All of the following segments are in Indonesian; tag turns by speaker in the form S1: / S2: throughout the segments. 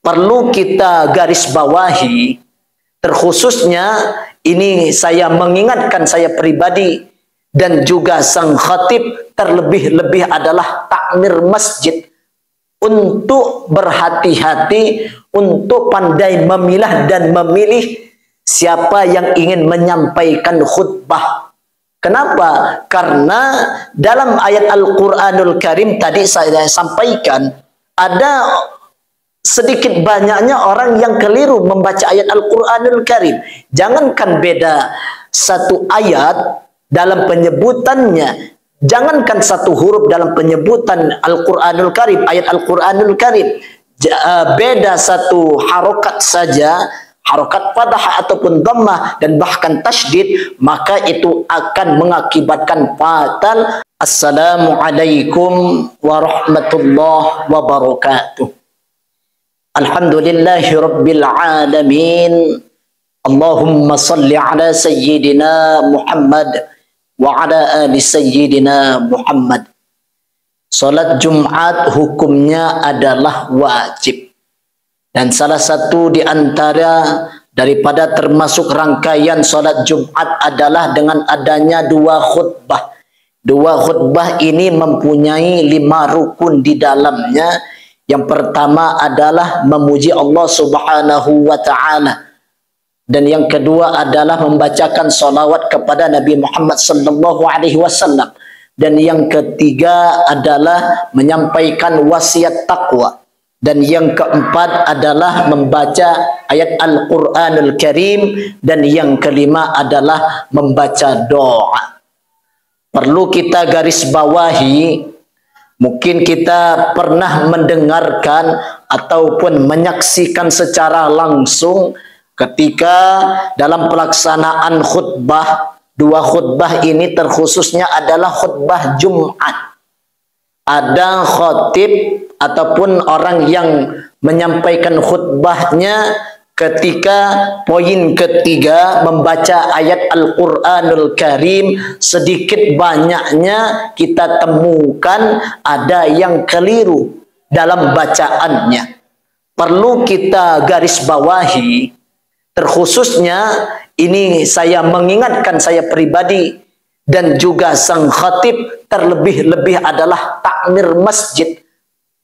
S1: perlu kita garis bawahi, terkhususnya ini saya mengingatkan saya pribadi dan juga sang khatib, terlebih-lebih adalah takmir masjid, untuk berhati-hati, untuk pandai memilah dan memilih siapa yang ingin menyampaikan khutbah. Kenapa? Karena dalam ayat Al-Quranul Karim tadi saya sampaikan, ada sedikit banyaknya orang yang keliru membaca ayat Al-Quranul Karim. Jangankan beda satu ayat dalam penyebutannya, jangankan satu huruf dalam penyebutan Al-Quranul Karim, ayat Al-Quranul Karim, beda satu harokat saja, harokat fathah ataupun dhammah dan bahkan tasydid, maka itu akan mengakibatkan fatal. Assalamualaikum warahmatullahi wabarakatuh. Alhamdulillahi rabbil alamin. Allahumma salli ala sayyidina Muhammad wa ala ali sayyidina Muhammad. Salat Jumat hukumnya adalah wajib. Dan salah satu di antara daripada termasuk rangkaian salat Jumat adalah dengan adanya dua khutbah. Dua khutbah ini mempunyai 5 rukun di dalamnya. Yang pertama adalah memuji Allah Subhanahu wa ta'ala. Dan yang kedua adalah membacakan salawat kepada Nabi Muhammad sallallahu alaihi wasallam. Dan yang ketiga adalah menyampaikan wasiat takwa. Dan yang keempat adalah membaca ayat Al-Quranul Karim. Dan yang kelima adalah membaca doa. Perlu kita garis bawahi, mungkin kita pernah mendengarkan ataupun menyaksikan secara langsung ketika dalam pelaksanaan khutbah, dua khutbah ini terkhususnya adalah khutbah Jumat. Ada khatib ataupun orang yang menyampaikan khutbahnya ketika poin ketiga membaca ayat Al-Quranul Karim, sedikit banyaknya kita temukan ada yang keliru dalam bacaannya. Perlu kita garis bawahi, terkhususnya ini saya mengingatkan saya pribadi dan juga sang khatib, terlebih-lebih adalah takmir masjid,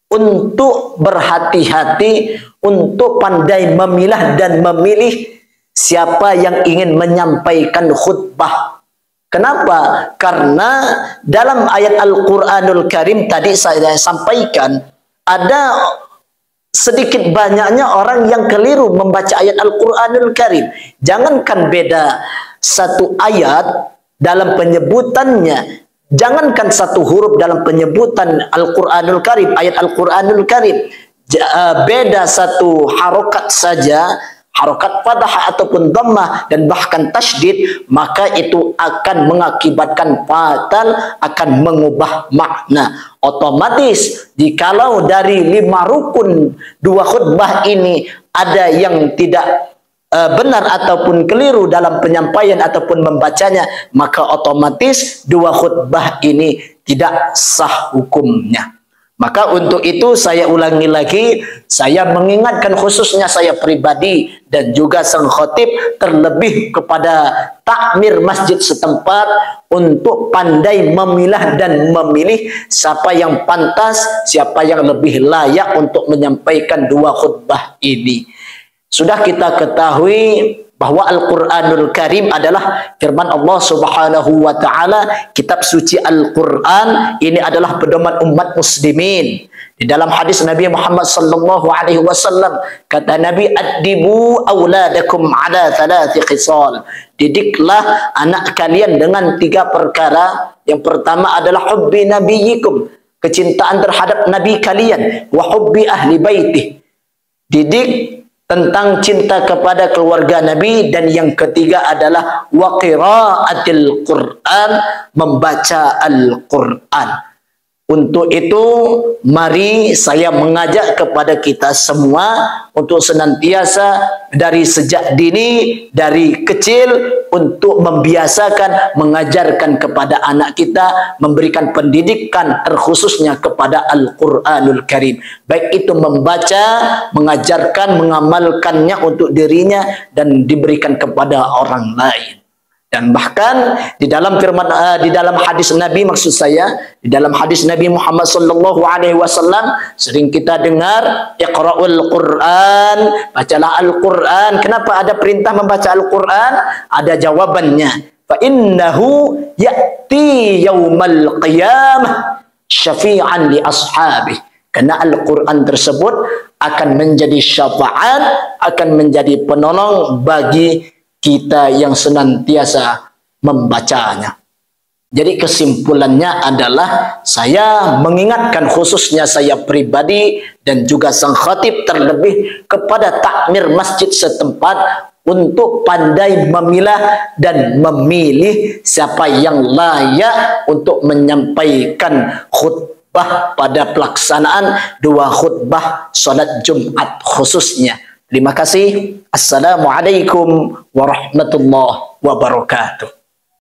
S1: untuk berhati-hati, untuk pandai memilah dan memilih siapa yang ingin menyampaikan khutbah. Kenapa? Karena dalam ayat Al-Quranul Karim tadi saya sampaikan, ada sedikit banyaknya orang yang keliru membaca ayat Al-Quranul Karim. Jangankan beda satu ayat dalam penyebutannya, jangankan satu huruf dalam penyebutan Al-Quranul Karim, ayat Al-Quranul Karim, beda satu harokat saja, harokat fathah ataupun dhammah dan bahkan tasydid, maka itu akan mengakibatkan fatal, akan mengubah makna. Otomatis jikalau dari 5 rukun dua khutbah ini ada yang tidak benar ataupun keliru dalam penyampaian ataupun membacanya, maka otomatis dua khutbah ini tidak sah hukumnya. Maka untuk itu saya ulangi lagi, saya mengingatkan khususnya saya pribadi dan juga sang khatib, terlebih kepada takmir masjid setempat, untuk pandai memilah dan memilih siapa yang pantas, siapa yang lebih layak untuk menyampaikan dua khutbah ini. Sudah kita ketahui bahwa Al-Quranul Karim adalah firman Allah Subhanahu wa ta'ala, kitab suci Al-Quran ini adalah pedoman umat muslimin. Di dalam hadis Nabi Muhammad sallallahu alaihi wasallam, kata Nabi, addibu auladakum ala 3 khisal. Didiklah anak kalian dengan 3 perkara. Yang pertama adalah hubbi nabiyikum, kecintaan terhadap nabi kalian, wa hubbi ahli baitih, didik tentang cinta kepada keluarga Nabi, dan yang ketiga adalah wa qiraatil Quran, membaca Al-Quran. Untuk itu, mari saya mengajak kepada kita semua untuk senantiasa dari sejak dini, dari kecil, untuk membiasakan, mengajarkan kepada anak kita, memberikan pendidikan terkhususnya kepada Al-Quranul Karim. Baik itu membaca, mengajarkan, mengamalkannya untuk dirinya, dan diberikan kepada orang lain. Dan bahkan di dalam firman di dalam hadis Nabi, maksud saya di dalam hadis Nabi Muhammad sallallahu alaihi wasallam sering kita dengar iqra'ul Quran, bacalah Al-Quran. Kenapa ada perintah membaca Al-Quran? Ada jawabannya. Fa innahu ya'ti yaumal qiyamah syafi'an li ashabihi. Karena Al-Quran tersebut akan menjadi syafaat, akan menjadi penolong bagi kita yang senantiasa membacanya. Jadi kesimpulannya adalah saya mengingatkan khususnya saya pribadi dan juga sang khatib terlebih kepada takmir masjid setempat untuk pandai memilah dan memilih siapa yang layak untuk menyampaikan khutbah pada pelaksanaan 2 khutbah solat Jumat khususnya. Terima kasih. Assalamualaikum warahmatullahi wabarakatuh.